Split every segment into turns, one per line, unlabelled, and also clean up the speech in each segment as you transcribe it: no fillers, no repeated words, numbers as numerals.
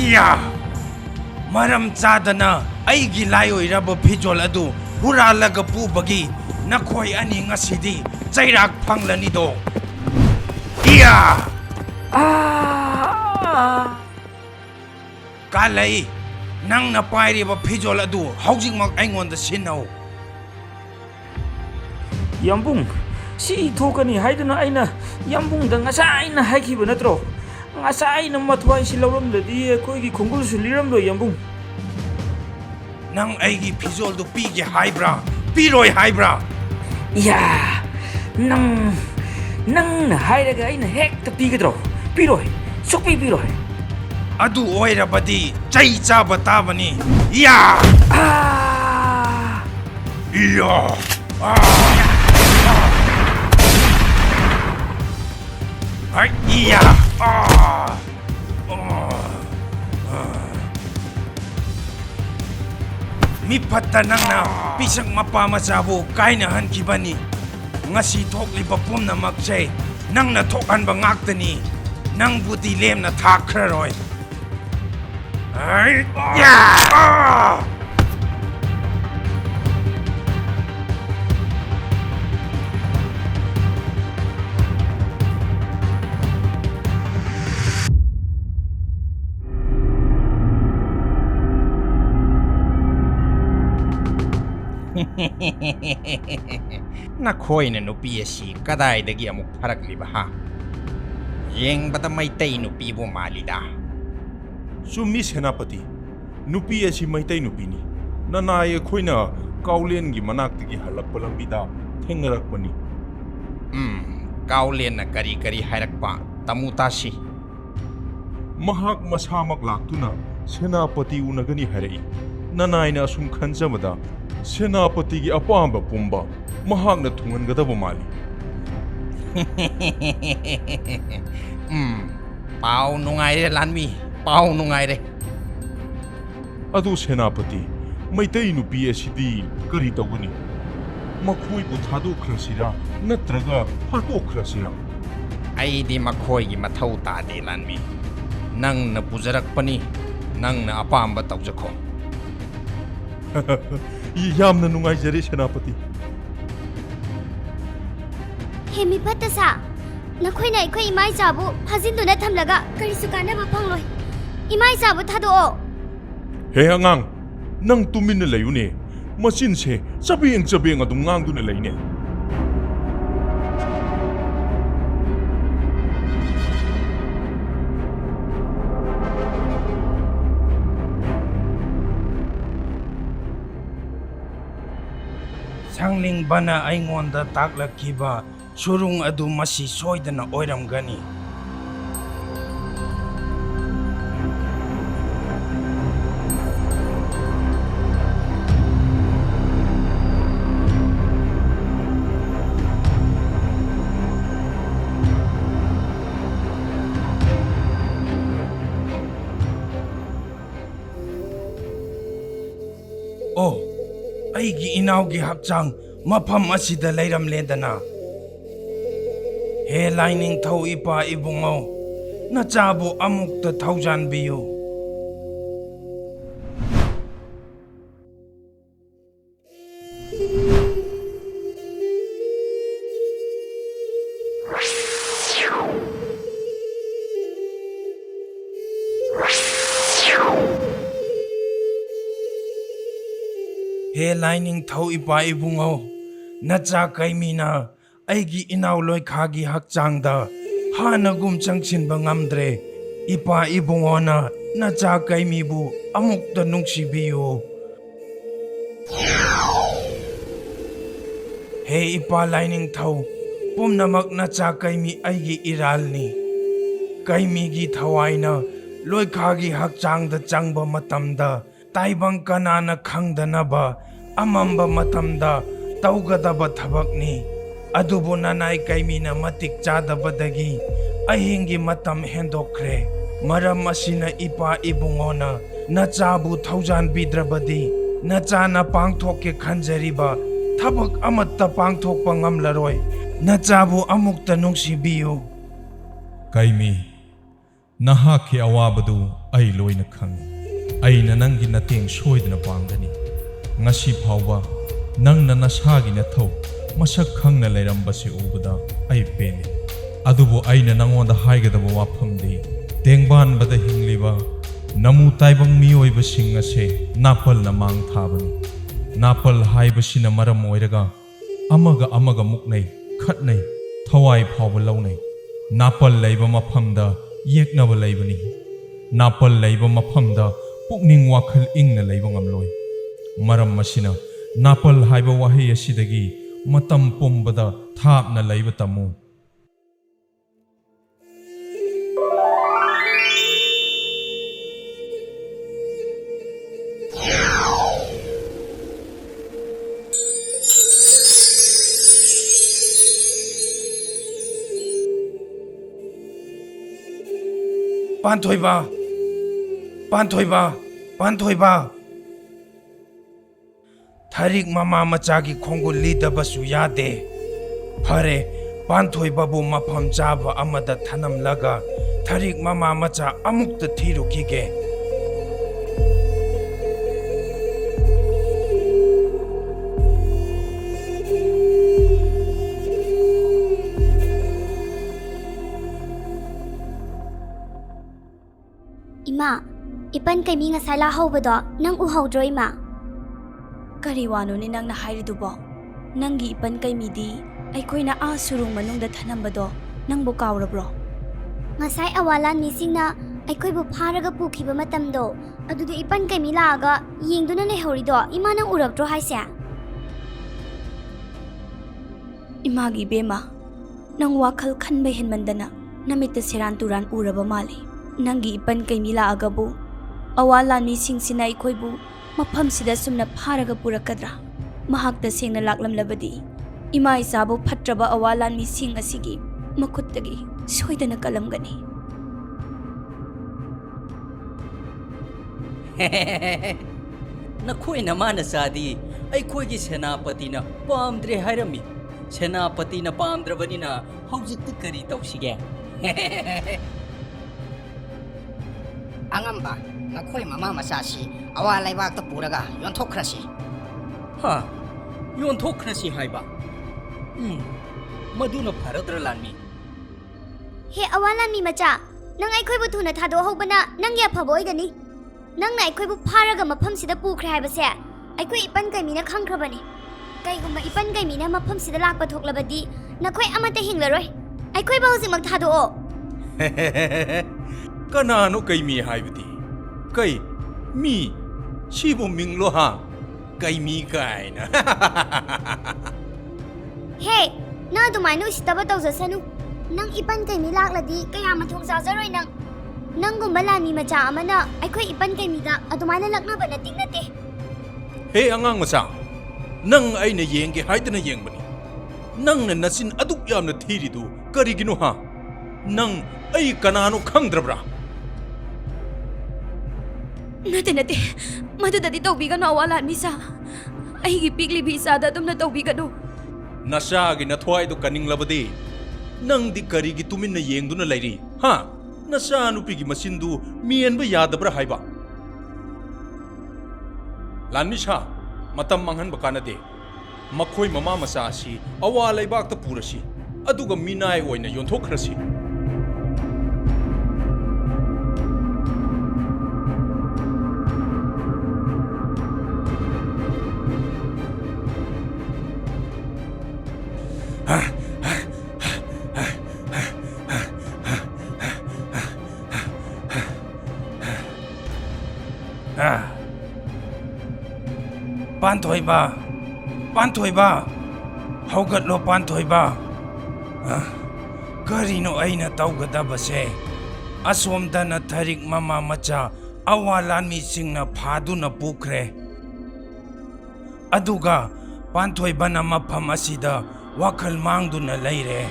इया मरम चादना अैगी लायोइरब फिजोल अदु हुरालग पुबगी नखोय अनि ngasiदी चैराक फंगलनिदो इया कालै नंगना पाइरिबा फिजोल अदु हौजिंगमक अैंगोंदा सिनौ
यंबुंग सी थोकनी हाइदना अैना यंबुंगदा ngसाइना हाइखिबा नत्रो ngसाइना मथवाइ सि लौरमददी अखोइगी खुंगुलसु लिरमदो यंबुंग
नंग अैगी फिजोल दु पीगे हाइब्रा पीरोय हाइब्रा
या नंग हाइरगा अैना हेक्ता पीगद्रो पीरोय सुपी पीरोय
अदु ओइरबदी चै चाबा ताबनी या इया हाय इया मी फत्ता नंगना पिसंग मपा मचाबु कायना हनखिबनी ngasi थोकलिबा पुमनमकसे नंगना थोकहनबा ngakतनी नंगबुदी लेमना थाखररोय ay ya Nakoy na nupi si kaday dagi amuk parak liba ha. Yeng bata maitay nupi bo malida.
Sumi Senapati, nupi si maitay nupi ni. Nanay ako'y na kaulian gi manak tigi halak palang bida, tengarak pa ni.
Kaulian na kari-kari harak pa, tamutasi.
Mahak masamak lakto na, Senapati unagani harai. Nanay na asum kansamada, Senapati gi apamba pumba, mahak na tungan gada bumali.
Pau nungay lanmi. Pau nungay re.
Ado Senapati, maitay nupi asidi kari tawani. Makoy po thadokrasira, natraga patokrasira.
Ay di makoy gi mathaw tadi lanmi. Nang napujarak pani, nang naapamba tawjako.
Yam na nungay jari Senapati.
Hemi patasa, nakoy na ikoy imay jabu, hazindo na tamlaga, karisuka na mapangloy. Imay sabu thado o.
Hey angang, nang tumin na layo ni, masin se, sabihin adong ngang doon na layo ni.
Sangling bana ay ngonda taklakiba, surung adu masi soyda na oiram gani. Oh, aigi inawgi hakchang mafam asida layram ledana. He lining thau ipa ibungaw, na chabo amukta thaujan biyo. He lining thau ipa ibungaw, na cha kaimina, aigi inaw loy khagi hakchangda, hanagum changchinba ngamdre, ipa ibungaw na cha kaimibu amukta nungsibiyo. He ipa lining thau, pumnamak na cha kaimi aigi iralni. Kaimi gi thawaina, loy khagi hakchangda changba matamda, taibang kanana khangdanaba, amamba matamda, taugadaba thabakni. Adubo nanay kaimina matik chadabadagi, ahingi matam hendokre. Maram asina ipa ibungona, na chabu thaujan bidrabadi, na chana pangthoke khanjariba, thabak amatta pangthokpa ngamlaroy, na chabu amukta nungsibiyo.
Kaimi, ꯅꯍꯥꯛꯀꯤ ꯑꯋꯥꯕꯗꯨ ꯑꯩ ꯂꯣꯏꯅ ꯈꯪꯏ ꯑꯩꯅ ꯅꯪꯒꯤ ꯃꯇꯦꯡ ꯁꯣꯏꯗꯅ ꯄꯥꯡꯒꯅꯤ ꯉꯁꯤ ꯐꯥꯎꯕ ꯅꯪꯅ ꯅꯁꯥꯒꯤ ꯅꯊꯧ ꯃꯁꯛ ꯈꯪꯅ ꯂꯩꯔꯝꯕꯁꯤ ꯎꯕꯗ ꯑꯩ ꯄꯦꯜꯂꯤ ꯑꯗꯨꯕꯨ ꯑꯩꯅ ꯅꯉꯣꯟꯗ ꯍꯥꯏꯒꯗꯕ ꯋꯥꯐꯝꯗꯤ ꯇꯦꯡꯕꯥꯟꯕꯗ ꯍꯤꯡꯂꯤꯕ ꯅꯃꯨ ꯇꯥꯏꯕꯪ ꯃꯤꯑꯣꯏꯕꯁꯤꯡ ꯑꯁꯦ ꯅꯥꯄꯜꯅ ꯃꯥꯡ ꯊꯥꯕꯅꯤ ꯅꯥꯄꯜ ꯍꯥꯏꯕꯁꯤꯅ ꯃꯔꯝ ꯑꯣꯏꯔꯒ ꯑꯃꯒ ꯑꯃꯒ ꯃꯨꯛꯅꯩ ꯈꯠꯅꯩ ꯊꯋꯥꯏ ꯐꯥꯎꯕ ꯂꯧꯅꯩ ꯅꯥꯄꯜ ꯂꯩꯕ ꯃꯐꯝꯗ ꯌꯦꯛꯅꯕ ꯂꯩꯕꯅꯤ ꯅꯥꯄꯜ ꯂꯩꯕ ꯃꯐꯝꯗ ꯄꯨꯛꯅꯤꯡ ꯋꯥꯈꯜ ꯏꯪꯅ ꯂꯩꯕ ꯉꯝꯂꯣꯏ ꯃꯔꯝ ꯑꯁꯤꯅ ꯅꯥꯄꯜ ꯍꯥꯏꯕ ꯋꯥꯍꯩ ꯑꯁꯤꯗꯒꯤ ꯃꯇꯝ ꯄꯨꯝꯕꯗ ꯊꯥꯞꯅ ꯂꯩꯕ ꯇꯝꯃꯨ
ꯄꯥꯟꯊꯣꯏꯕ ꯄꯥꯟꯊꯣꯏꯕ ꯄꯥꯟꯊꯣꯏꯕ ꯊꯔꯤꯛ ꯃꯃꯥ ꯃꯆꯥꯒꯤ ꯈꯣꯡꯒꯨꯜ ꯂꯤꯗꯕꯁꯨ ꯌꯥꯗꯦ ꯐꯔꯦ ꯄꯥꯟꯊꯣꯏꯕꯕꯨ ꯃꯐꯝ ꯆꯥꯕ ꯑꯃꯗ ꯊꯅꯝꯂꯒ ꯊꯔꯤꯛ ꯃꯃꯥ ꯃꯆꯥ ꯑꯃꯨꯛꯇ ꯊꯤꯔꯨꯈꯤꯒꯦ
Ima, ipan kaimi ngasay lahawbado nang uhawdro ima.
Kari wano ni nang nahayridubo. Nanggi ipan kaimidi ay ko'y na surung manungda thanambado nang bukawrabro.
Ngasay awalan mising na ay ko'y buparaga pukiba matamdo. Adudo ipan kaimi laaga yingdo na nahawrido ima nang urabdro haysya.
Imagi bema, nang wakal kanbay hinmandana namita siran turan uraba mali. Nanggi ipan kaimi laaga bu. Awalan mising sinay ko'y bu mapam sida sumna paraga purakadra. Mahakta sing na laklam labadi. Ima isabu patraba awalan mising asigi. Makutagi, soyda na kalam gani.
Nakoy naman na sadi ay ko'y senapati na paamdre hayrami. Senapati na paamdrabani na haujit kari sige.
Angamba, nakoy mama masasi, awalay wag puraga, yon tokrasi.
Ha, yon tokrasi hayba. Maduna paradralanmi.
He awalan mi macha, nang ay ko'y buto na thado hawba na nang yapaboy gani. Nang na ay ko'y buparaga mapam sida pukre haybase, ay ko'y ipan kaimi na kangkrabani. Kay gumba ipan kaimi na mapam sida lakpatok labadi, na ko'y amata hinglaroy. Ay ko'y bahusing magthado o.
Kanano kay mi haibdi kay mi sibo minglo ha kay mi kay na
Hey, na dumaino isitaba tawsasanu. Nang ipan kaimi lakladi kaya mathong sasaroy nang gumbalan mi macha amana ay ko'y ipan kaimi da adumaina laknaba na tingnate.
Hey angang masa nang ay na yenge hayda na yeng bani nang na nasin aduk yam na thiri du karigino ha nang ay kanano khangdrabra
Nate, madadadi tawbigan no awalan misa. Ay gipigli bisada dum na tawbigan no.
Nasagi na thuai do kaning labadi nang di karigi tumin na yeng du na lairi ha nasa nupigi masindu mian ba yadabra haiba Lanmisha matam manghan bakanade makhoi mama masa asi awalay bakta purasi aduga minay oina yonthokrasi
Pantoiba, haugatlo Pantoiba. Karino aina tawgadabase. Asomda na tarik mama macha awalan mising na phadu na pukre. Aduga Pantoiba na mapam asida wakal mangdu na leire.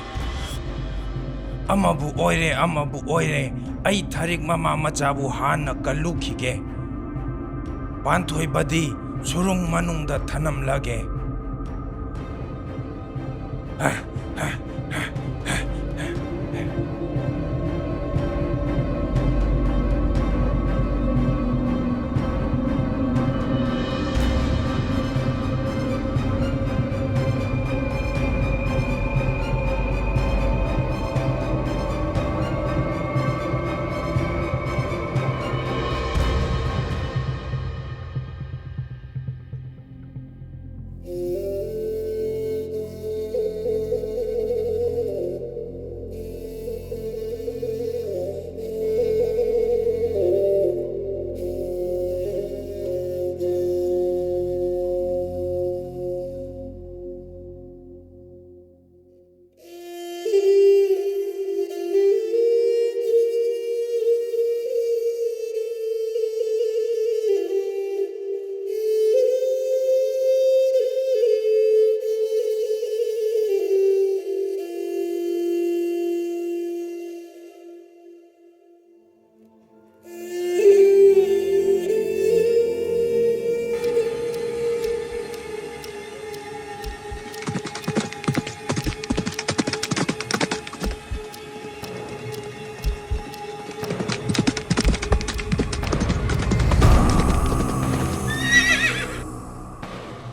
Amabu oire ay tarik mama macha bu han na kalukige. Pantoiba di surung manungda thanam lage.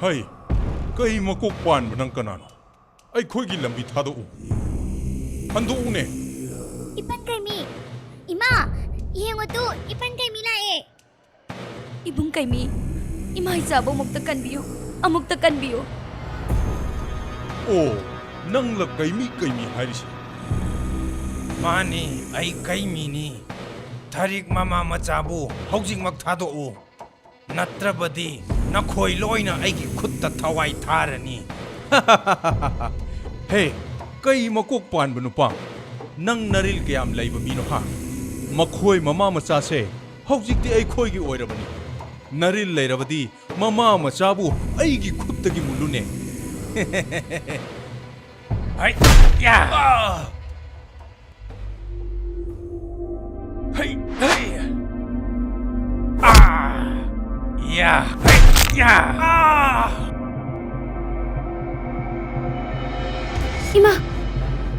Hey, kay makok pan ba ng kanano? Ay ko'y gilambi tado o. Hando ne.
Ipan kay mi. Ima, ihengo tu, ipan kay mi lae.
Ibong kay mi, ima isabo magtakan biyo. Amugtakan biyo.
Oh, nang lag kay mi harisi.
Mani ay kay mini. Tarik mama machabu hौजिक mak thado o. Natrabadi nakhoi loina aigi khutta thawai tharani.
Hey, kay makok pan ba nupa? Nang naril kayam laiba mino ha? Makhoi mama macha se hौजिक ti ay khoi gi oirabani. Naril lairabadi mama machabu ay gi khutta gi mulune.
Hai ya. Hey, hey. Ya, hey, ya.
Ima,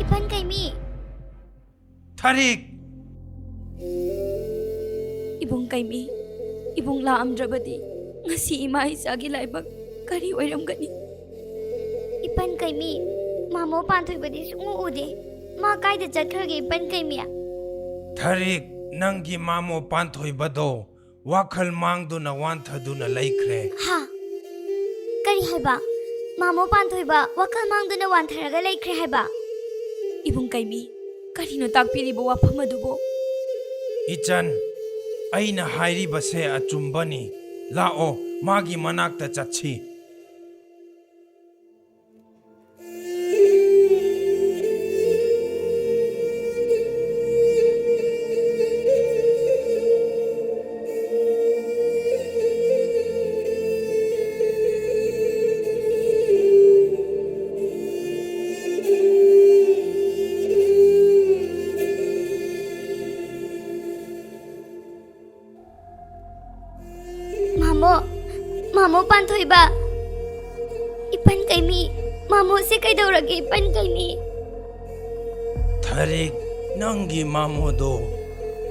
ipan kay mi.
Tarik.
Ibong kay mi, ibong laamdrabadi. Ngasi ima isagi laibag kari oiramgani.
Ipan kay mi. Mamo panthoy badi sungu ude. Ma kaida chakhrage ipan kay mi.
Tarik nangi mamo panthoi bado wakhal mangduna wanthaduna laikre.
Ha. Kari haiba. Mamo panthoy ba wakal mangduna wantharaga laikre haiba.
Ibong kay mi, karino takpiribo wafam adubo.
Ichan, aina hairi base achumbani. Lao magi manakta chachi.
Mamo panthoy ba? Ipan kay mi. Mamo se kay daurage ipan kay mi.
Tarik nangi mamodo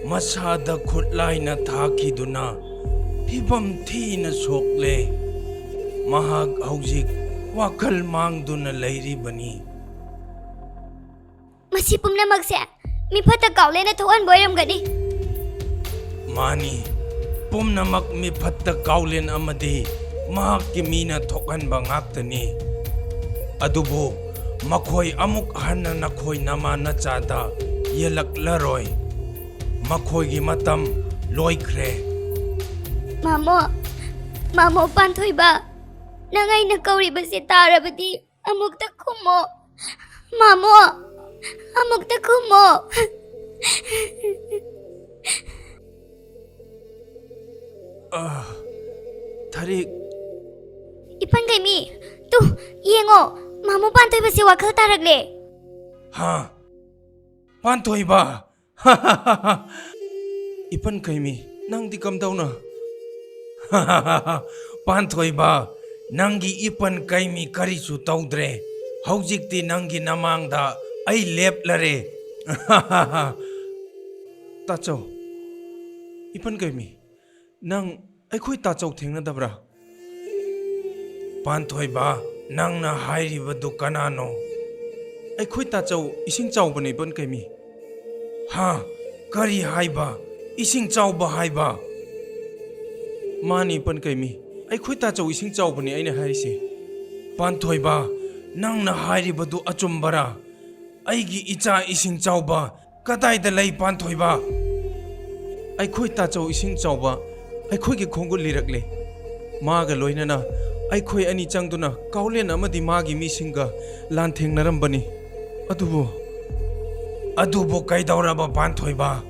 masada khutlai na thakiduna phibam thina sokle. Mahag hौजिक wakhal mangduna lairibani.
Masi pumna magse. Mi phata kaule na thoan boiram gani.
Mani pumnamak mi phatta kaulen amadi mahakki mina thokanba ngaktani. Adubu makhoi amuk hanna nakhoi nama nachada yelaklaroi. Makhoi gi matam loikre.
Mamo panthoy ba? Nangay na kauri ba si tarabadi? Amuk ta kumo. Mamo, amuk ta kumo.
Tarik
Ipan kay mi. Tu, yengo. Mamo panthoy ba si wakal taragle?
ha panthoi ba. Ipan kaimi nang di kamdauna. Panthoi ba nangi ipan kaimi karisu taudre. Hौजिक ti nangi namangda ai leplare. Tachau ipan kaimi nang aikhoi tachau thengnadabra. Panthoi ba nangna hairibadu kanano. Aikhoi tachau ising chaubani ban kaimi. Ha kari haiba ising chauba haiba. Mani pan kaimi aikhoi tachau ising chaubani aina harise. Panthoi ba nangna hairibadu achumbara. Aigi icha ising chauba kadaida lei panthoi ba. Aikhoi tachau ising chauba aikhoi gi khongul lirakle. Maga loinana aikhoi ani changduna kaulen amadi magi misinga lantheng narambani. Adubu kaidauraba panthoi ba.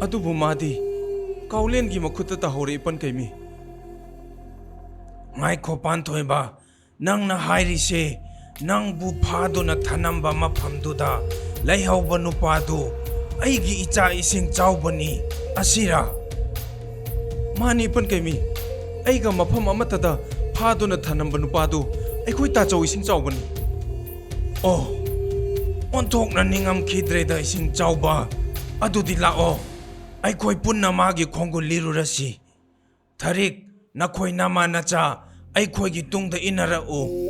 Adubu madi kaulen gi makhutta ta hore pan kaimi. Ngai kho panthoi ba nangna hairi se nangbu phaduna thanamba maphamduda laihauba nupadu aigi icha ising chaubani asira. Mani pan kaimi aiga mafam amatada phaduna thanamba nupadu aikhoi ta chau ising chaubani. Oh onthokna ningam khidreda ising chauba adudi lao aikhoi punna magi khongul lirurasi. Tarik nakhoi nama nacha ꯑꯩꯈꯣꯏꯒꯤ ꯇꯨꯡꯗ ꯏꯟꯅꯔꯛꯎ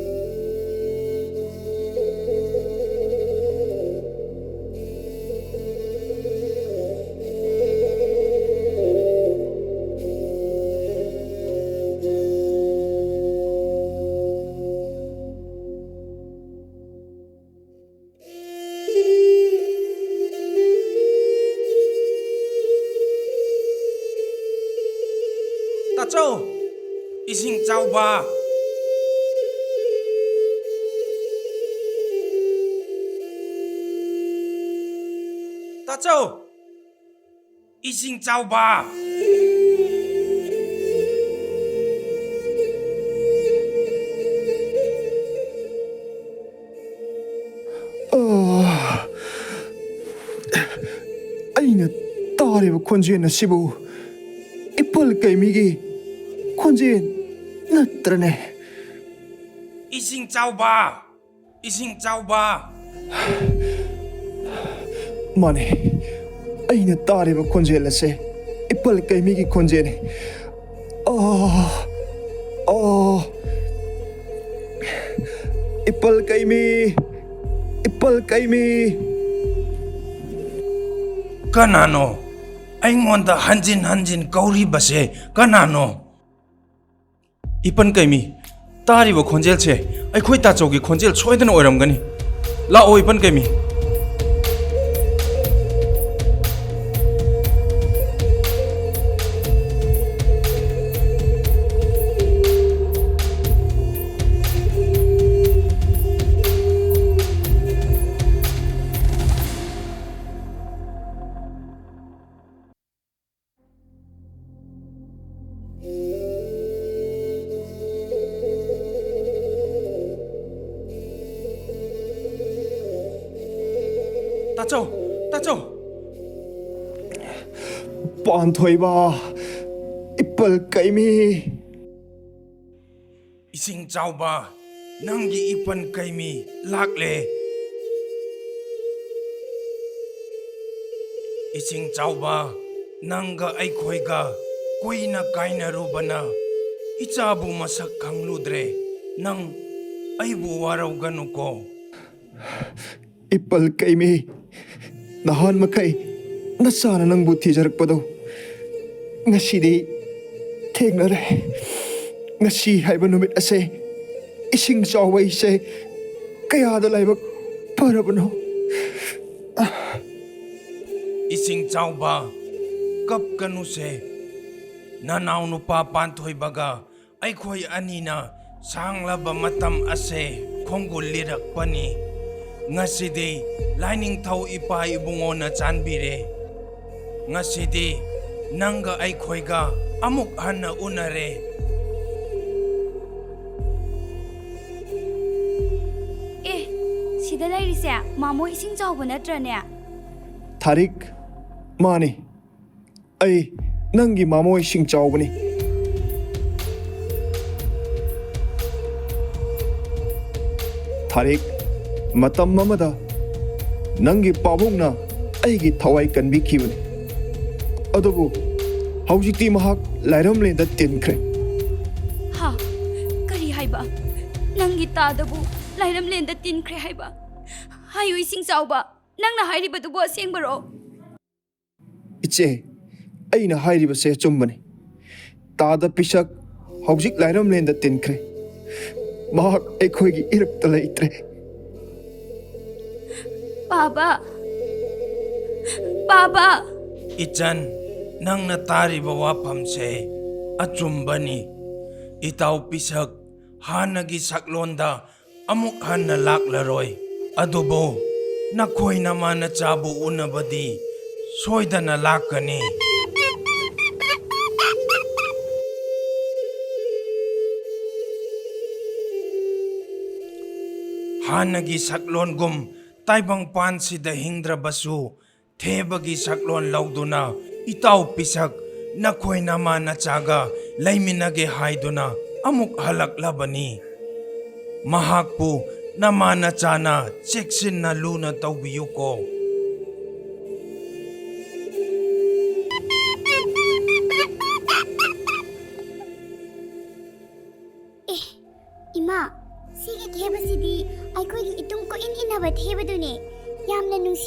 ꯇꯥꯆꯧ 이싱 짜오바 따쩌 이싱 짜오바
ꯑꯩꯅ ꯇꯥꯔꯤꯕ ꯈꯣꯟꯖꯦꯜ ꯑꯁꯤꯕꯨ ꯏꯄꯜ ꯀꯩꯃꯤꯒꯤ ꯈꯣꯟꯖꯦꯜ ꯅꯠꯇ꯭ꯔꯅꯦ?
이싱 짜오바 이싱 짜오바
ꯃꯥꯅꯦ, ꯑꯩꯅ ꯇꯥꯔꯤꯕ ꯈꯣꯟꯖꯦꯜ ꯑꯁꯦ ꯏꯄꯜ ꯀꯩꯃꯤꯒꯤ ꯈꯣꯟꯖꯦꯜꯅꯤ. 이빨 까이미, 이빨 까이미.
까나노 아잉원다 한진 거리바세 까나노 이쁜 까이미 따리버 콘젤체 아이코이 따쪽이 콘젤 초이드는 오이람가니 라오 이쁜 까이미 따쩌
빤토이바, 이빨 까이미.
이싱 짜오바 낭기 이쁜 까이미 락레 이싱 짜오바 낭가 아이코이가 꾸이나 까이나루바나 이짜부 마삭 강루드레 낭 아이부 와라우가누코
이빨 까이미. 나한 마카이 나사나 낭부 티자락바도 ngasi디 ꯊꯦꯡꯅꯔꯦ. ngasi haiba numit ase ising chawa ise kayada laibak parabano.
이싱 짜오바 kapkanuse nanaw nupa pantoy baga 아이코이 아니나 상라바 마탐 아세 콩굴 리락파니 ngasidi lining thau ipa ibungona chanbire ngasidi nanga aikoiga amuk hanna unare
sida lairise mamo ising chawba natrane?
타릭, 마니, 아이, 낭기 마모이 싱 짜오버니. 타릭, matam mamada nangi pabungna aigi thawai kanbikibani. Adubu haujikti mahak lairamlenda tinkre.
Ha, kari haiba? Nangi tadabu lairamlenda tinkre haiba? Hayu ising chawba nangna hairibadubu asengbaro?
Iche, aina hairibase chumbani. Tada pisak haujik lairamlenda tinkre. Mahak ekhoigi irakta laitre.
Baba! Baba!
ichan nangna tariba wapamse achumbani itaw pisak hanagi saklonda amuk hanna laklaroi adubo nakoy naman na chabu unabadi soydana lakani hanagi saklon gum taibang pansida hingdrabasu thebagi saklon lauduna itaw pisak nakoy naman na chaga laiminage haiduna amuk halaklabani mahakpu naman na chana cheksin na luna tawbiyuko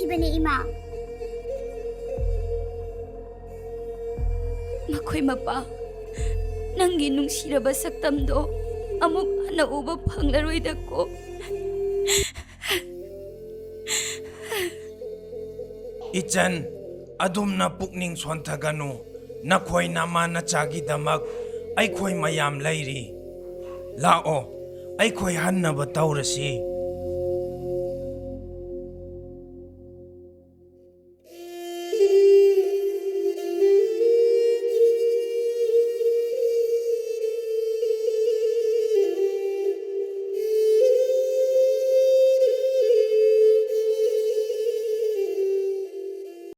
ꯂꯥꯛꯈꯤꯕꯅꯦ ꯏꯃꯥ
ꯃꯈꯣꯏ ꯃꯄꯥ ꯅꯪꯒꯤ ꯅꯨꯡꯁꯤꯔꯕ ꯁꯛꯇꯝꯗꯣ ꯑꯃꯨꯛ ꯍꯟꯅ ꯎꯕ ꯐꯪꯂꯔꯣꯏꯗꯀꯣ
ꯏꯆꯟ ꯑꯗꯨꯝꯅ ꯄꯨꯛꯅꯤꯡ ꯁꯣꯟꯊꯒꯅꯨ ꯅꯈꯣꯏ ꯅꯃꯥ ꯅꯆꯥꯒꯤꯗꯃꯛ ꯑꯩꯈꯣꯏ ꯃꯌꯥꯝ ꯂꯩꯔꯤ ꯂꯥꯛꯑꯣ ꯑꯩꯈꯣꯏ ꯍꯟꯅꯕ ꯇꯧꯔꯁꯤ